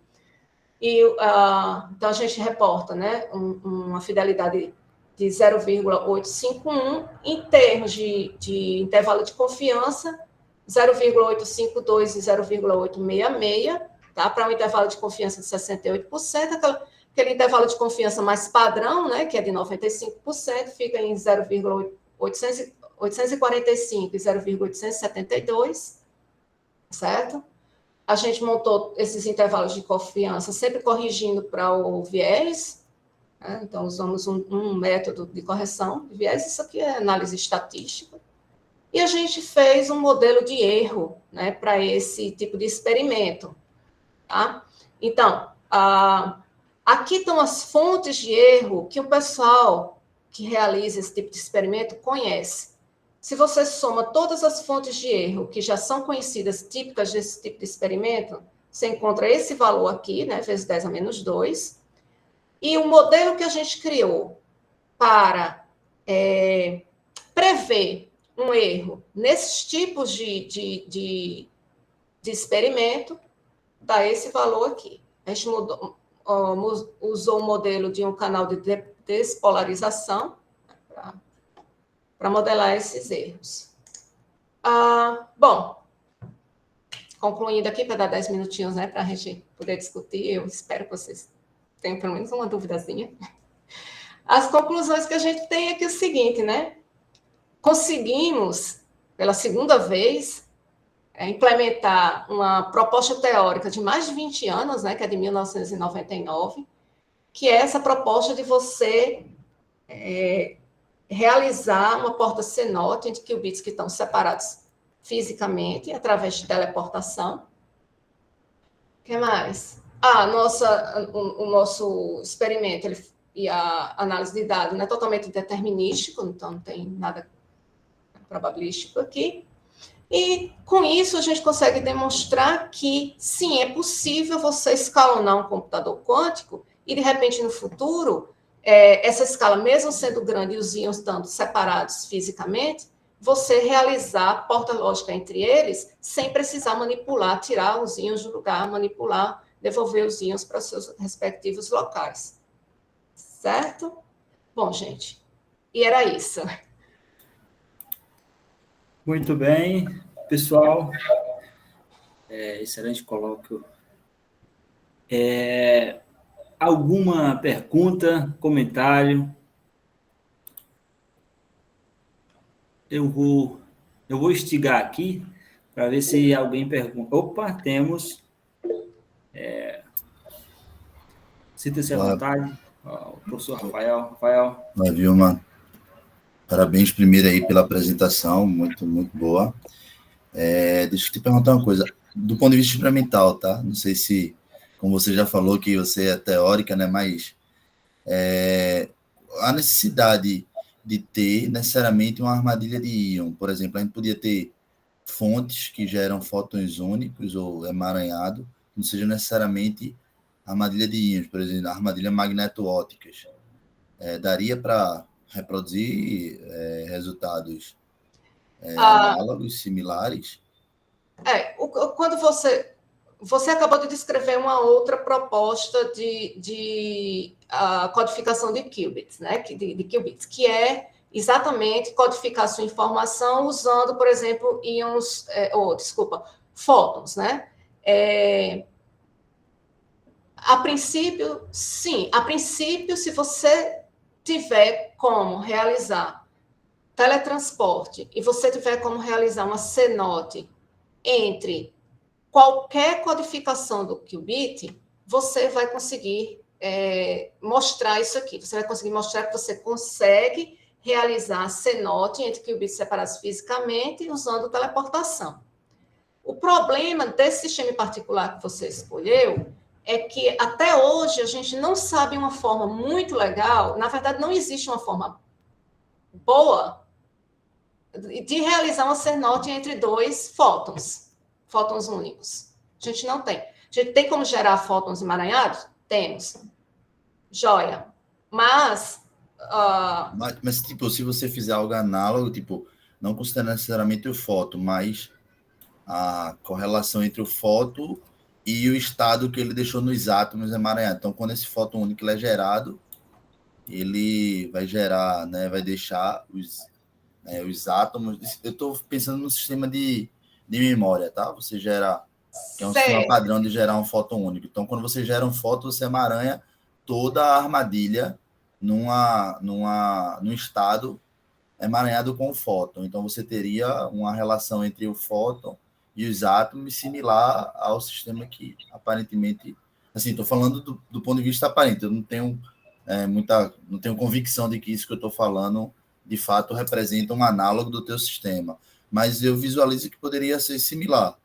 e então a gente reporta, né, uma fidelidade de 0,851, em termos de intervalo de confiança, 0,852 e 0,866, tá? Para um intervalo de confiança de 68%, aquele intervalo de confiança mais padrão, né, que é de 95%, fica em 0,845 e 0,872, certo? A gente montou esses intervalos de confiança, sempre corrigindo para o viés, né? Então, usamos um método de correção de viés, isso aqui é análise estatística. E a gente fez um modelo de erro, né, para esse tipo de experimento. Tá? Então, aqui estão as fontes de erro que o pessoal que realiza esse tipo de experimento conhece. Se você soma todas as fontes de erro que já são conhecidas, típicas desse tipo de experimento, você encontra esse valor aqui, né, vezes 10 a menos 2, e o modelo que a gente criou para prever um erro nesses tipos de experimento, dá esse valor aqui. A gente usou o modelo de um canal de despolarização para modelar esses erros. Bom, concluindo aqui, para dar 10 minutinhos, né, para a gente poder discutir, eu espero que vocês tenham pelo menos uma duvidazinha. As conclusões que a gente tem é que é o seguinte, né? Conseguimos, pela segunda vez, implementar uma proposta teórica de mais de 20 anos, né, que é de 1999, que é essa proposta de você realizar uma porta CNOT entre qubits que estão separados fisicamente, através de teleportação. O que mais? O nosso experimento e a análise de dados não é totalmente determinístico, então não tem nada probabilístico aqui. E, com isso, a gente consegue demonstrar que, sim, é possível você escalonar um computador quântico e, de repente, no futuro, essa escala, mesmo sendo grande e os íons estando separados fisicamente, você realizar a porta lógica entre eles sem precisar manipular, tirar os íons do lugar, manipular, devolver os íons para os seus respectivos locais. Certo? Bom, gente, e era isso. Muito bem, pessoal. Excelente colóquio. Alguma pergunta, comentário? Eu vou instigar aqui para ver se alguém pergunta. Opa, temos. Sinta-se à vontade. O professor Rafael. Vilma, parabéns primeiro aí pela apresentação, muito, muito boa. Deixa eu te perguntar uma coisa, do ponto de vista experimental, tá? Não sei se, como você já falou, que você é teórica, né? Mas a necessidade de ter necessariamente uma armadilha de íon, por exemplo, a gente podia ter fontes que geram fótons únicos ou emaranhado, não seja necessariamente armadilha de íons, por exemplo, armadilha magneto-ópticas. Daria para reproduzir resultados análogos, similares? Quando você acabou de descrever uma outra proposta de codificação de qubits, né? De qubits, que é exatamente codificar sua informação usando, por exemplo, fótons, né? A princípio, sim. A princípio, se você tiver como realizar teletransporte e você tiver como realizar uma CNOT entre qualquer codificação do qubit, você vai conseguir mostrar isso aqui. Você vai conseguir mostrar que você consegue realizar a CNOT entre qubits separados fisicamente usando teleportação. O problema desse sistema em particular que você escolheu é que, até hoje, a gente não sabe uma forma muito legal, na verdade, não existe uma forma boa de realizar uma CNOT entre dois fótons únicos. A gente não tem. A gente tem como gerar fótons emaranhados? Temos. Joia. Mas, tipo, se você fizer algo análogo, tipo, não considerando necessariamente o fóton, mas a correlação entre o fóton e o estado que ele deixou nos átomos emaranhados. Então, quando esse fóton único é gerado, ele vai gerar, né, vai deixar os átomos... Eu estou pensando no sistema de memória, tá? Você gera... que é um sistema padrão de gerar um fóton único. Então, quando você gera um fóton, você emaranha toda a armadilha num estado emaranhado com o fóton. Então, você teria uma relação entre o fóton e os átomos similar ao sistema que, aparentemente... Assim, estou falando do ponto de vista aparente. Eu não tenho não tenho convicção de que isso que eu estou falando, de fato, representa um análogo do teu sistema. Mas eu visualizo que poderia ser similar.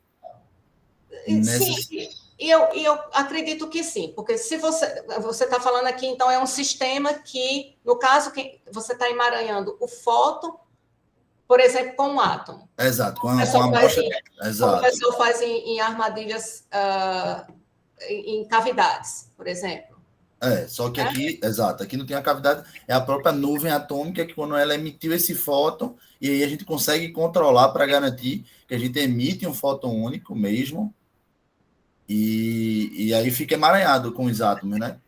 Sim. E eu acredito que sim, porque se você está falando aqui, então é um sistema que, no caso, você está emaranhando o fóton, por exemplo, com um átomo. Exato, com a Como amostra. o Exato. pessoal faz em armadilhas, em cavidades, por exemplo. Só que aqui, exato, aqui não tem a cavidade, é a própria nuvem atômica que quando ela emitiu esse fóton, e aí a gente consegue controlar para garantir que a gente emite um fóton único mesmo, e aí fica emaranhado com os átomos, né?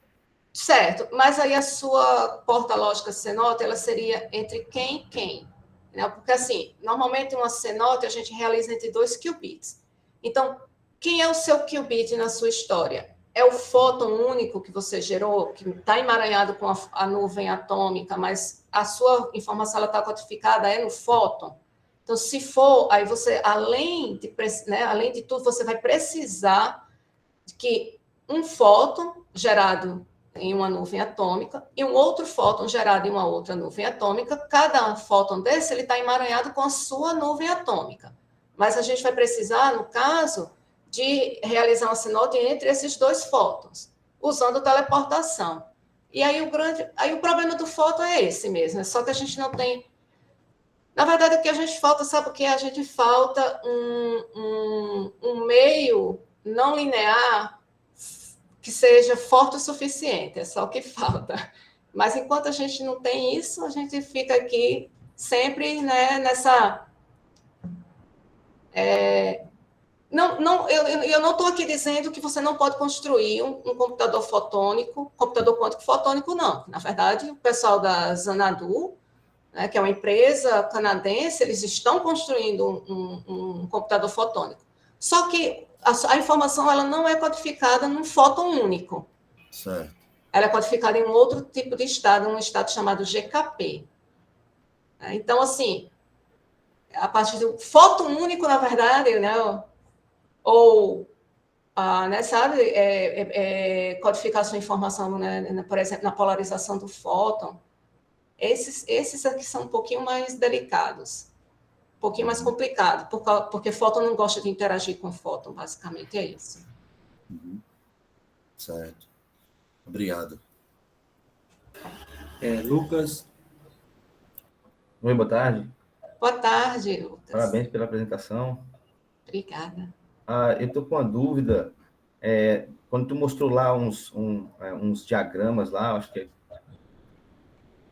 Certo, mas aí a sua porta lógica cenote, ela seria entre quem e quem? Né? Porque, assim, normalmente uma cenote a gente realiza entre 2 qubits. Então, quem é o seu qubit na sua história? É o fóton único que você gerou, que está emaranhado com a nuvem atômica, mas a sua informação está codificada no fóton? Então, se for, aí você, além de tudo, você vai precisar de que um fóton gerado em uma nuvem atômica e um outro fóton gerado em uma outra nuvem atômica, cada fóton desse ele está emaranhado com a sua nuvem atômica. Mas a gente vai precisar, no caso, de realizar uma cenote entre esses 2 fótons, usando teleportação. E aí o problema do fóton é esse mesmo, só que a gente não tem... Na verdade, o que a gente falta, sabe o que? A gente falta um meio não linear que seja forte o suficiente, é só o que falta. Mas enquanto a gente não tem isso, a gente fica aqui sempre, né, nessa... eu não estou aqui dizendo que você não pode construir um computador fotônico, computador quântico fotônico, não. Na verdade, o pessoal da Xanadu, né, que é uma empresa canadense, eles estão construindo um computador fotônico. Só que a informação ela não é codificada num fóton único. Certo. Ela é codificada em um outro tipo de estado, um estado chamado GKP. Então, assim, a partir do fóton único, na verdade, né, ou, né, sabe, codificar sua informação, né, por exemplo, na polarização do fóton, esses aqui são um pouquinho mais delicados. Um pouquinho mais complicado, porque fóton não gosta de interagir com fóton, basicamente é isso. Certo. Obrigado. Lucas. Oi, boa tarde. Boa tarde, Lucas. Parabéns pela apresentação. Obrigada. Eu estou com uma dúvida. Quando tu mostrou lá uns diagramas lá, acho que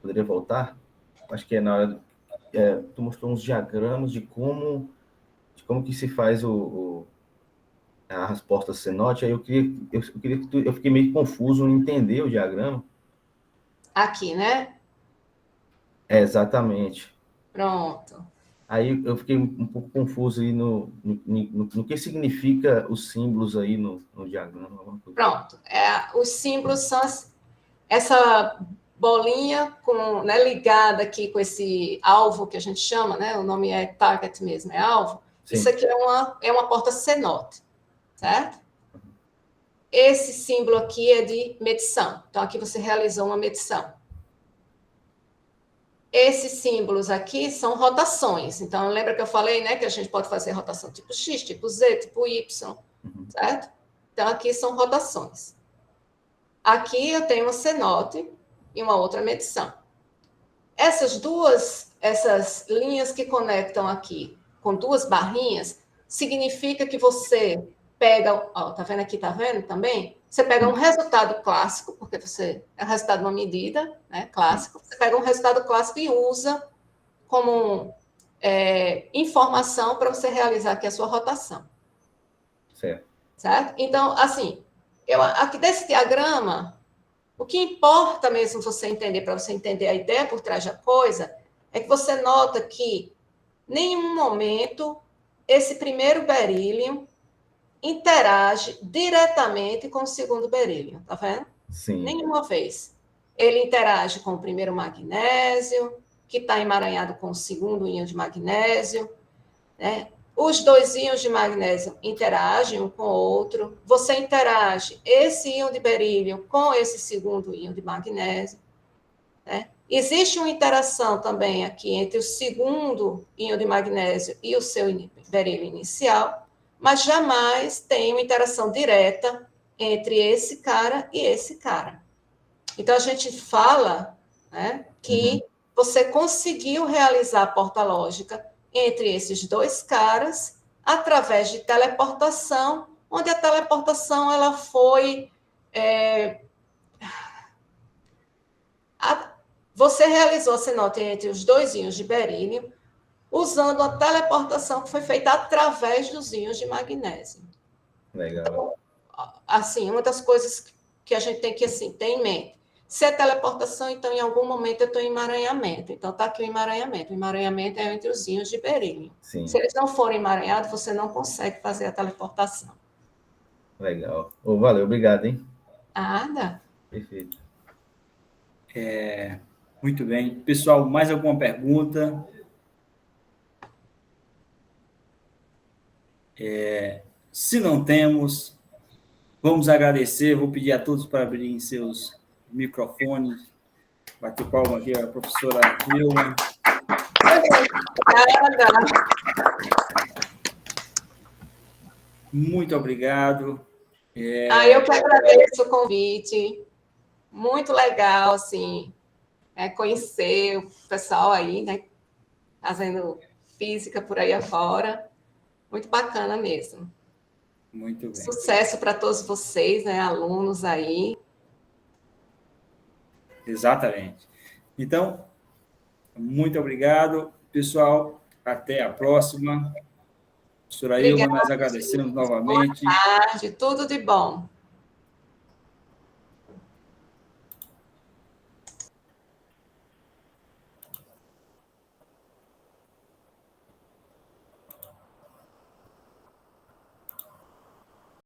poderia voltar? Acho que é na hora... tu mostrou uns diagramas de como que se faz a resposta cenote. Aí eu fiquei meio confuso em entender o diagrama. Aqui, né? Exatamente. Pronto. Aí eu fiquei um pouco confuso aí no que significa os símbolos aí no diagrama. Pronto. Os símbolos são essa bolinha né, ligada aqui com esse alvo que a gente chama, né? O nome é target mesmo, é alvo. Sim. Isso aqui é uma porta cenote, certo? Esse símbolo aqui é de medição. Então, aqui você realizou uma medição. Esses símbolos aqui são rotações. Então, lembra que eu falei, né, que a gente pode fazer rotação tipo X, tipo Z, tipo Y, certo? Então, aqui são rotações. Aqui eu tenho uma cenote e uma outra medição. Essas linhas que conectam aqui com 2 barrinhas, significa que você pega, tá vendo aqui, tá vendo também? Você pega um resultado clássico, porque é o resultado de uma medida, né, clássico. Você pega um resultado clássico e usa como informação para você realizar aqui a sua rotação. Certo? Então, assim, aqui desse diagrama, o que importa mesmo você entender, para você entender a ideia por trás da coisa, é que você nota que, em nenhum momento, esse primeiro berílio interage diretamente com o segundo berílio, tá vendo? Sim. Nenhuma vez. Ele interage com o primeiro magnésio, que está emaranhado com o segundo íon de magnésio, né? Os 2 íons de magnésio interagem um com o outro. Você interage esse íon de berílio com esse segundo íon de magnésio, né? Existe uma interação também aqui entre o segundo íon de magnésio e o seu berílio inicial, mas jamais tem uma interação direta entre esse cara e esse cara. Então, a gente fala, né, que você conseguiu realizar a porta lógica entre esses dois caras através de teleportação, onde a teleportação ela foi... Você realizou a sinose entre os dois íons de berílio, usando a teleportação que foi feita através dos íons de magnésio. Legal. Então, assim, uma das coisas que a gente tem que assim, ter em mente. Se é teleportação, então, em algum momento, eu estou em emaranhamento. Então, está aqui o emaranhamento. O emaranhamento é entre os íons de berílio. Sim. Se eles não forem emaranhados, você não consegue fazer a teleportação. Legal. Valeu, obrigado, hein? Nada. Perfeito. Muito bem. Pessoal, mais alguma pergunta? Se não temos, vamos agradecer. Vou pedir a todos para abrirem seus microfones. Bater palma aqui a professora Ilma. Muito obrigado. Eu que agradeço o convite. Muito legal, assim, conhecer o pessoal aí, né, fazendo física por aí afora. Muito bacana mesmo. Muito bem. Sucesso para todos vocês, né, alunos aí. Exatamente. Então, muito obrigado, pessoal. Até a próxima. Professora Ilma, nós agradecemos novamente. Boa tarde, tudo de bom.